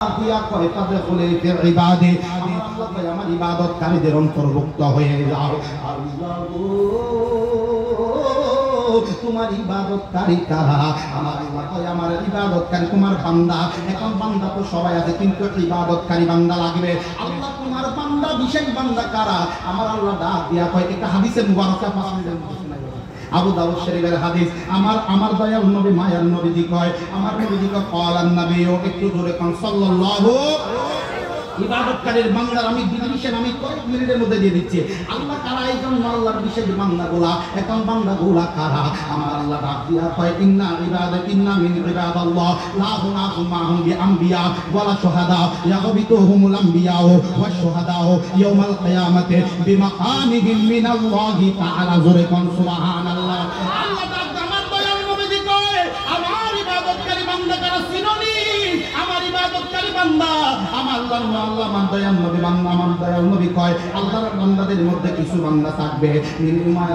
দিয়া কয় তাদের বলে ইবাদে আমার আল্লাহ কয় আমার ইবাদতকারীদের অন্তর্ভুক্ত হয়ে যাও। আল্লাহ গো তোমার ইবাদতকারী কারা? আমার আল্লাহ কয় আমার ইবাদতকারী তোমার বান্দা। এখন বান্দা তো সবাই আছে, কিন্তু ইবাদতকারী বান্দা লাগবে। আল্লাহ তোমার বান্দা, বিশেষ বান্দা কারা? আমার আল্লাহ ডাক দিয়া কয়, এটা হাদিসে মুবারাকা আবু দাউদ শরীফের হাদিস। আমার দয়াল নবী মায়ার নবীজি কয়, আমার নবীজি কয় ক্বালান নবী, একটু জোরে কোন সাল্লাল্লাহু। ইবাদতকারীর বান্দার আমি ডিফিনিশন আমি কয়েক মিনিটের মধ্যে দিয়ে দিচ্ছি। আল্লাহ কারা? এই জন্য আল্লাহর বিশেষ বান্দাগুলা। এখন বান্দাগুলা কারা? আমার আল্লাহ ডাক দিয়া কয়, ইন্না মিন ইবাদাল্লাহ লা গুনাহুম মাহুম বিআম্বিয়া ওয়ালা শুহাদা ইয়াগবিতুহুমুল আম্বিয়া ওয়াশ শুহাদা ইয়াউমাল কিয়ামাতি বিমাকামিহিম মিনাল্লাহি তাআলা। জোরে কোন সুবহানাল্লাহ। আল্লাহ ডাক আমার দয়াল নবীজি কয়, আমার ইবাদতকারী বান্দা কারা চিনোনি? আমার ইবাদতকারী বান্দা আমার আল্লাহ মান দয়াল নবী বান্দা। আমার দয়াল নবী কয়, আল্লাহর বান্দাদের মধ্যে কিছু বান্দা থাকবে,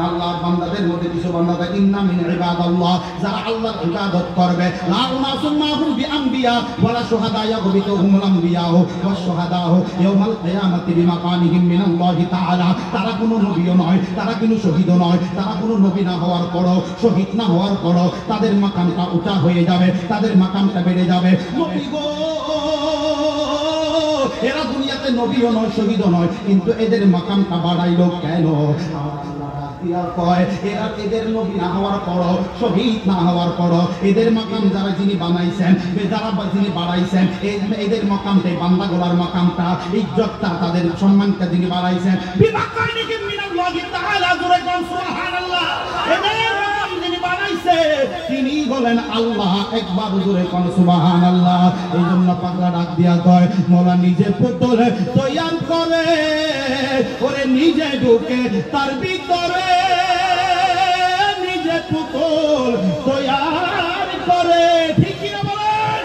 আল্লাহর বান্দাদের মধ্যে কিছু বান্দা থাকবে ইন্না মিন ইবাদাল্লাহ, যারা আল্লাহর ইবাদত করবে লা গুনাহুম মাহুম বিআম্বিয়া ওয়ালা শুহাদা ইয়াগবিতুহুমুল আম্বিয়া ওয়াশ শুহাদা ইয়াউমাল কিয়ামাতি বিমাকানিহিম মিনাল্লাহি তাআলা। তারা কোনো নবীও নয়, তারা কোনো শহীদও নয়, তারা কোনো নবী না হওয়ার পরও, শহীদ না হওয়ার পরও তাদের মাকামটা উঁচা হয়ে যাবে, তাদের মাকামটা বেড়ে যাবে। নবী গো এরা দুনিয়াতে নবীও নয়, শহীদও নয়, কিন্তু এদের মাকামটা বাড়াইলো কেন? এদের নবী না হওয়ার পরও, শহীদ না হওয়ার পরও এদের মাকাম যারা যিনি বানাইছেন, যারা যিনি বাড়াইছেন, এদের মাকামটা, বান্দাগুলার মাকামটা, ইজ্জতটা, তাদের সম্মানটা যিনি বাড়াইছেন বিমাকানিহিম মিনাল্লাহি তাআলা। জোরে কোন সুবহানাল্লাহ। এদের মাকাম যিনি বানাইছে তিনি বলেন আল্লাহ। একবার জোরে কোন সুবহানাল্লাহ। এই জন্য পাগলা ডাক দিয়া কয়, মোলা নিজে পুতুল তৈয়ার করে, ওরে নিজে ঢুকে তার ভিতরে, নিজে পুতুল তৈয়ার করে। ঠিক কি না বলেন?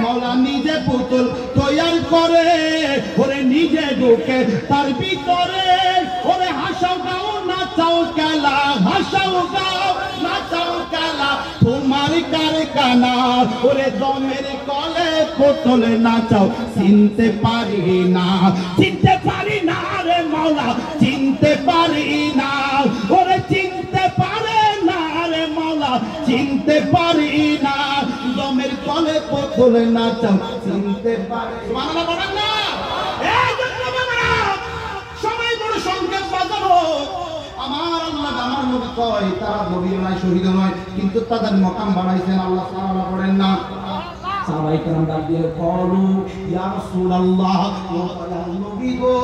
মওলা নিজে পুতুল তৈয়ার করে, ওরে নিজে ঢুকে তার ভিতরে, ওরে হাসাও গাও নাচাও খেলা, হাসাও গাও নাচাও খেলা তোমার কারখানা, ওরে দমের কলে পুতুল নাচাও চিনতে পারি না, চিনতে পারি না রে মাওলা, চিনতে পারি না, ওরে চিনতে পারে না রে মাওলা, চিনতে পারি না, দমের কলে পুতুল নাচাও চিনতে পারি। সুবহানাল্লাহ বলেন না? এই জন্য বাবারা সময় বড় সংকেত বাজানো। আমার আল্লাহ আমার নবী কয়, তারা নবীও নয়, শহীদও নয়, কিন্তু তাদের মাকাম বাড়াইছেন। আল্লাহ তাআলা বলেন না, সাহাবায়ে কেরাম ডাক দিয়ে বলু, ইয়া রাসূলুল্লাহ, ও নবী গো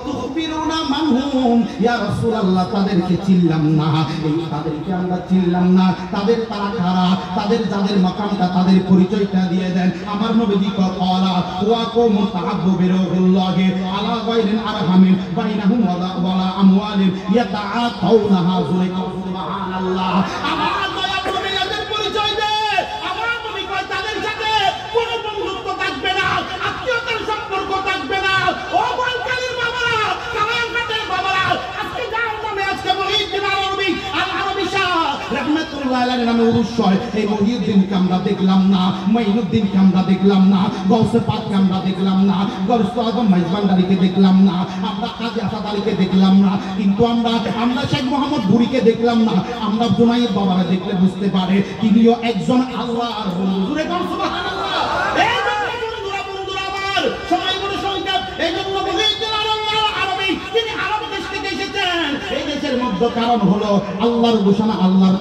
তুখবিরুনা মানহুম, ইয়া রাসূলুল্লাহ তাদেরকে চিনলাম না, এই তাদেরকে আমরা চিনলাম না, তারা কারা? তাদের যাদের মাকামটা, তাদের পরিচয়টা দিয়ে দেন। আমার নবীজি ক্বালা ওয়া কওমুন তাআব্বু বিরুল্লাহি আলা গায়রিন আরহামিন বাইনাহুম ওয়ালা আমওয়ালিন ইয়াতাআতাউনাহা। সুবহানাল্লাহ। আমার দয়াল নবী এদের পরিচয় দেয়। আমার নবী কয় তাদের সাথে কোনো বন্ধুত্ব থাকবে না, আত্মীয়তার সম্পর্ক থাকবে না। ও বলকালীর বাবারা, কালামঘাটের বাবারা, আজকে যার নামে আজকে মহিউদ্দিন আরবি আল আরবি শাহ রাহমাতুল্লাহ আলাইহি নামে উরুস হয়, এই মহিউদ্দিনকে আমরা দেখলাম না, মাইনুদ্দিনকে আমরা দেখলাম না, গৌসে পাককে আমরা দেখলাম না, গৌসে আজম মাইজবান্ডারিকে দেখলাম না, আমরা কাজী আসাদ আলীকে দেখলাম না, কিন্তু আমরা শেখ মোহাম্মদ বুড়িকে দেখলাম না। আমরা জুনাইদ বাবারা দেখলে বুঝতে পারে তিনিও একজন আল্লাহর বন্ধু। জোরে কোন সুবহানাল্লাহ। এই জন্য বন্ধুরা আমার সময় বড় সংকেত। এই জন্য মহিউদ্দিন আরবি তিনি আরব দেশ থেকে এসেছেন। এই দেশের মধ্যে কারণ হলো আল্লাহর ঘোষণা, আল্লাহর